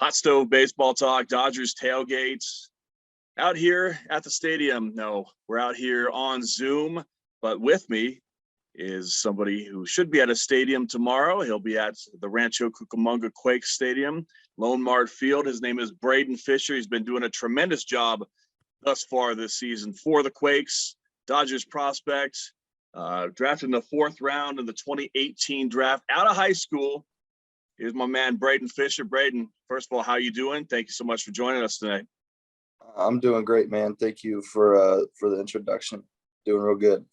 Hot stove baseball talk, Dodgers tailgates. Out here at the stadium. No, we're out here on Zoom, but with me is somebody who should be at a stadium tomorrow. He'll be at the Rancho Cucamonga Quakes Stadium, Lone Mart Field. His name is Braydon Fisher. He's been doing a tremendous job thus far this season for the Quakes. Dodgers prospect, drafted in the 4th round in the 2018 draft out of high school. Here's my man, Braydon Fisher. Braydon, first of all, how you doing? Thank you so much for joining us today. I'm doing great, man. Thank you for the introduction. Doing real good.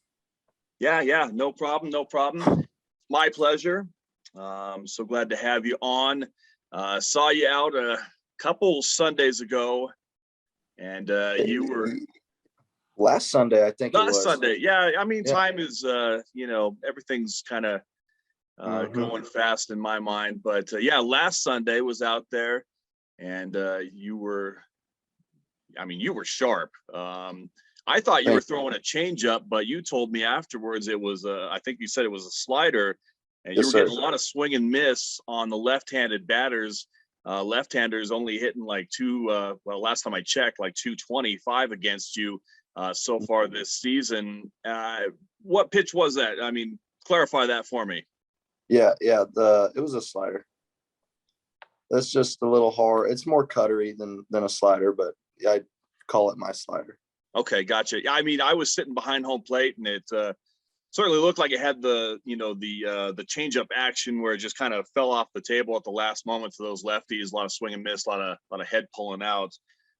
Yeah, no problem. My pleasure. So glad to have you on. Saw you out a couple Sundays ago, and you were last Sunday, I think it was. Last Sunday. Yeah, I mean, Yeah. time is everything's kind of going fast in my mind. But yeah, last Sunday was out there, and you were sharp. I thought you were throwing a changeup, but you told me afterwards it was I think you said it was a slider, and you were getting a lot of swing and miss on the left-handed batters. Left-handers only hitting like last time I checked, like 225 against you so far this season. What pitch was that? I mean, clarify that for me. Yeah. It was a slider. That's just a little hard. It's more cuttery than a slider, but I call it my slider. Okay, gotcha. I mean, I was sitting behind home plate, and it certainly looked like it had the change-up action where it just kind of fell off the table at the last moment to those lefties. A lot of swing and miss, a lot of head pulling out.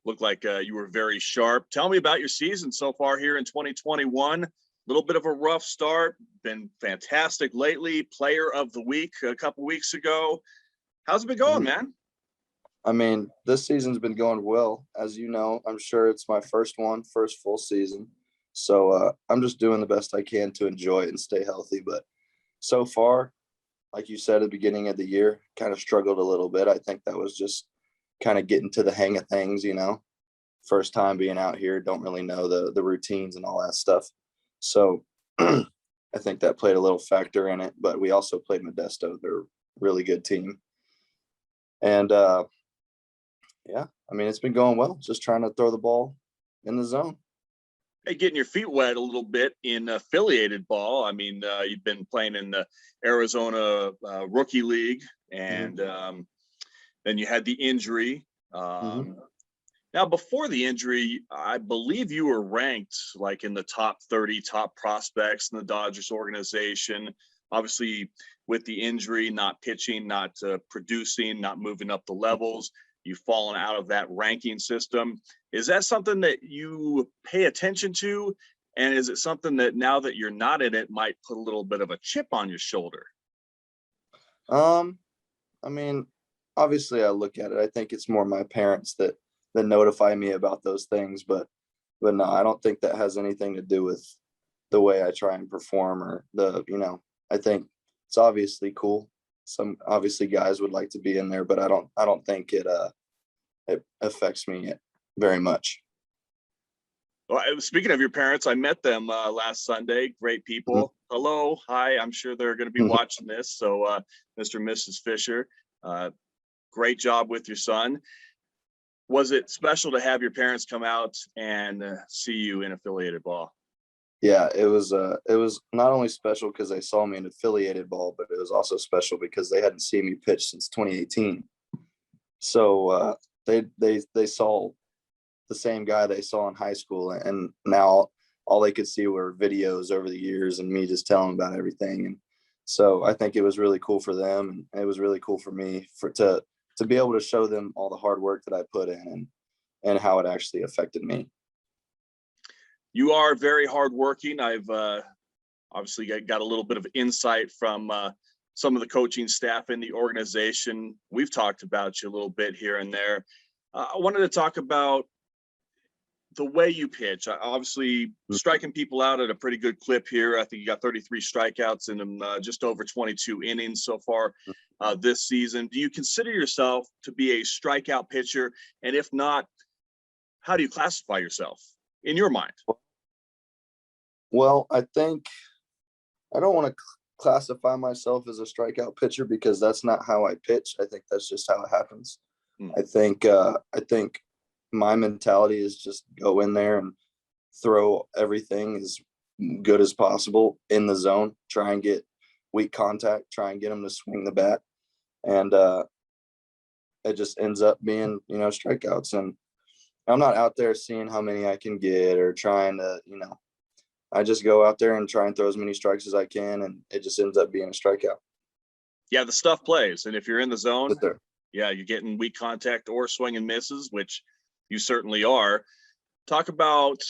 Looked like you were very sharp. Tell me about your season so far here in 2021. A little bit of a rough start. Been fantastic lately. Player of the week a couple weeks ago. How's it been going, man? I mean, this season's been going well. As you know, I'm sure it's my first full season. So I'm just doing the best I can to enjoy it and stay healthy. But so far, like you said at the beginning of the year, kind of struggled a little bit. I think that was just kind of getting to the hang of things, First time being out here, don't really know the routines and all that stuff. So I think that played a little factor in it. But we also played Modesto. They're a really good team. And yeah, I mean, it's been going well. Just trying to throw the ball in the zone. Hey, getting your feet wet a little bit in affiliated ball. I mean, you've been playing in the Arizona Rookie League, and then you had the injury. Now, before the injury, I believe you were ranked like in the top 30 top prospects in the Dodgers organization. Obviously, with the injury, not pitching, not producing, not moving up the levels, you've fallen out of that ranking system. Is that something that you pay attention to? And is it something that now that you're not in it might put a little bit of a chip on your shoulder? I mean, obviously I look at it. I think it's more my parents that notify me about those things, but no, I don't think that has anything to do with the way I try and perform or I think it's obviously cool. Some obviously guys would like to be in there, but I don't think it affects me very much. Well, speaking of your parents, I met them last Sunday. Great people. Hello, hi. I'm sure they're going to be watching this. So, Mr. and Mrs. Fisher, great job with your son. Was it special to have your parents come out and see you in affiliated ball? Yeah, it was not only special because they saw me in affiliated ball, but it was also special because they hadn't seen me pitch since 2018. So they saw the same guy they saw in high school, and now all they could see were videos over the years and me just telling them about everything. And so I think it was really cool for them, and it was really cool for me to be able to show them all the hard work that I put in and how it actually affected me. You are very hardworking. I've obviously got a little bit of insight from some of the coaching staff in the organization. We've talked about you a little bit here and there. I wanted to talk about the way you pitch. Obviously, striking people out at a pretty good clip here. I think you got 33 strikeouts in just over 22 innings so far this season. Do you consider yourself to be a strikeout pitcher? And if not, how do you classify yourself in your mind? Well, I think I don't want to classify myself as a strikeout pitcher because that's not how I pitch. I think that's just how it happens. Hmm. I think my mentality is just go in there and throw everything as good as possible in the zone, try and get weak contact, try and get them to swing the bat. And it just ends up being, strikeouts. And I'm not out there seeing how many I can get or trying to, I just go out there and try and throw as many strikes as I can. And it just ends up being a strikeout. Yeah, the stuff plays. And if you're in the zone, But there. yeah, you're getting weak contact or swing and misses, which you certainly are. Talk about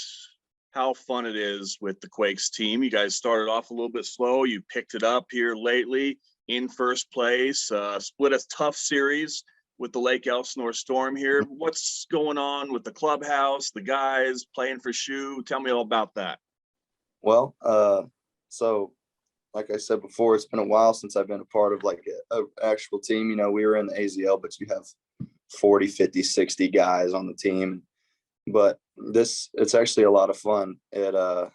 how fun it is with the Quakes team. You guys started off a little bit slow. You picked it up here lately in first place, split a tough series with the Lake Elsinore Storm here. What's going on with the clubhouse, the guys playing for Shoe? Tell me all about that. Well, so like I said before, it's been a while since I've been a part of like a actual team. We were in the AZL, but you have 40, 50, 60 guys on the team. But it's actually a lot of fun. It's a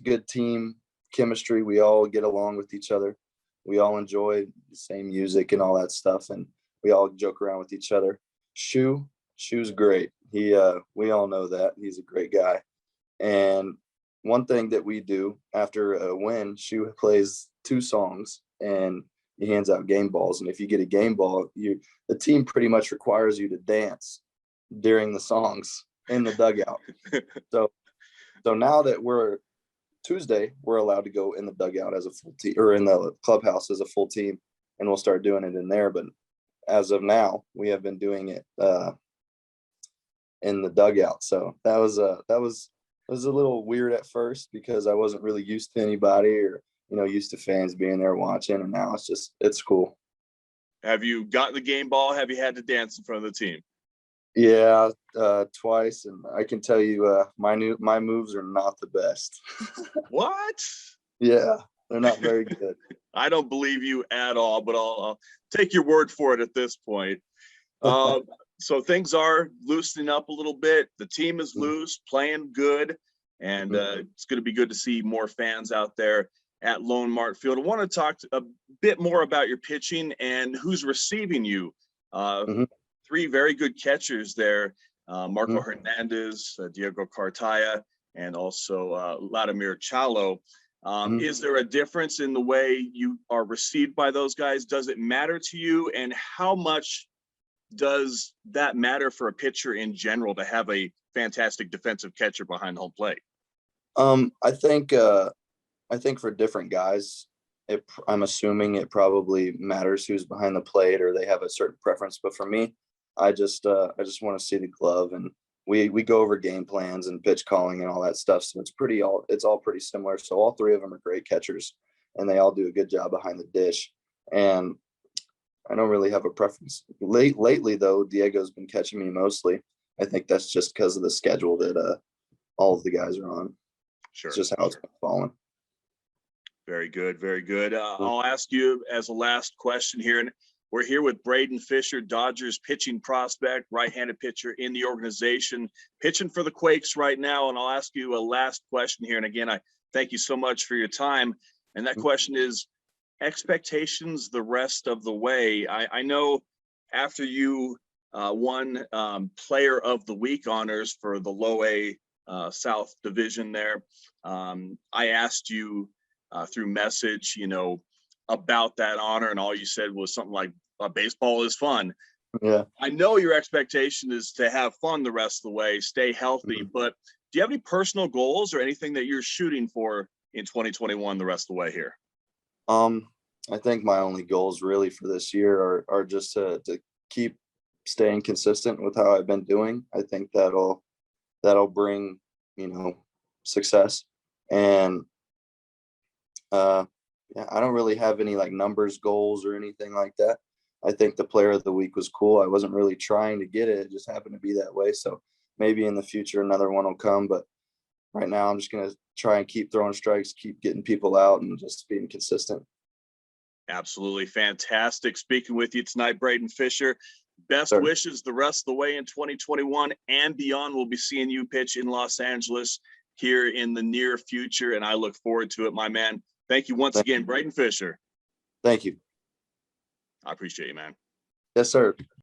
good team chemistry. We all get along with each other. We all enjoy the same music and all that stuff, and we all joke around with each other. Shoe's great. We all know that he's a great guy. And one thing that we do after a win, Shoe plays 2 songs and he hands out game balls. And if you get a game ball, the team pretty much requires you to dance during the songs in the dugout. So now that we're Tuesday, we're allowed to go in the dugout as a full team, or in the clubhouse as a full team, and we'll start doing it in there. But as of now, we have been doing it in the dugout. So that was a little weird at first because I wasn't really used to anybody or used to fans being there watching, and now it's cool. Have you gotten the game ball? Have you had to dance in front of the team? Yeah, twice, and I can tell you, my moves are not the best. What? Yeah, they're not very good. I don't believe you at all, but I'll take your word for it at this point. So things are loosening up a little bit. The team is loose, playing good, and it's going to be good to see more fans out there at Lone Mart Field. I want to talk a bit more about your pitching and who's receiving you. 3 very good catchers there, Marco Hernandez, Diego Cartaya, and also Vladimir Chalo. Is there a difference in the way you are received by those guys? Does it matter to you? And how much does that matter for a pitcher in general to have a fantastic defensive catcher behind home plate? I think for different guys, I'm assuming it probably matters who's behind the plate or they have a certain preference. But for me, I just want to see the glove, and we go over game plans and pitch calling and all that stuff. So it's all pretty similar. So all 3 of them are great catchers, and they all do a good job behind the dish. And I don't really have a preference. Lately though, Diego's been catching me mostly. I think that's just because of the schedule that all of the guys are on. Sure, it's just how it's been falling. Very good, very good. I'll ask you as a last question here, and we're here with Braydon Fisher, Dodgers pitching prospect, right-handed pitcher in the organization, pitching for the Quakes right now. And I'll ask you a last question here. And again, I thank you so much for your time. And that question is expectations the rest of the way. I know after you won Player of the Week honors for the Low A South Division there, I asked you through message, about that honor, and all you said was something like baseball is fun. Yeah. I know your expectation is to have fun the rest of the way, stay healthy, but do you have any personal goals or anything that you're shooting for in 2021 the rest of the way here? I think my only goals really for this year are just to keep staying consistent with how I've been doing. I think that'll bring, success. And I don't really have any like numbers goals or anything like that. I think the Player of the Week was cool. I wasn't really trying to get it. It just happened to be that way. So maybe in the future another one will come, but right now I'm just going to try and keep throwing strikes, keep getting people out, and just being consistent. Absolutely fantastic speaking with you tonight, Braydon Fisher. Best wishes the rest of the way in 2021 and beyond. We'll be seeing you pitch in Los Angeles here in the near future, and I look forward to it, my man. Thank you once again, Braydon Fisher. Thank you. I appreciate you, man. Yes, sir.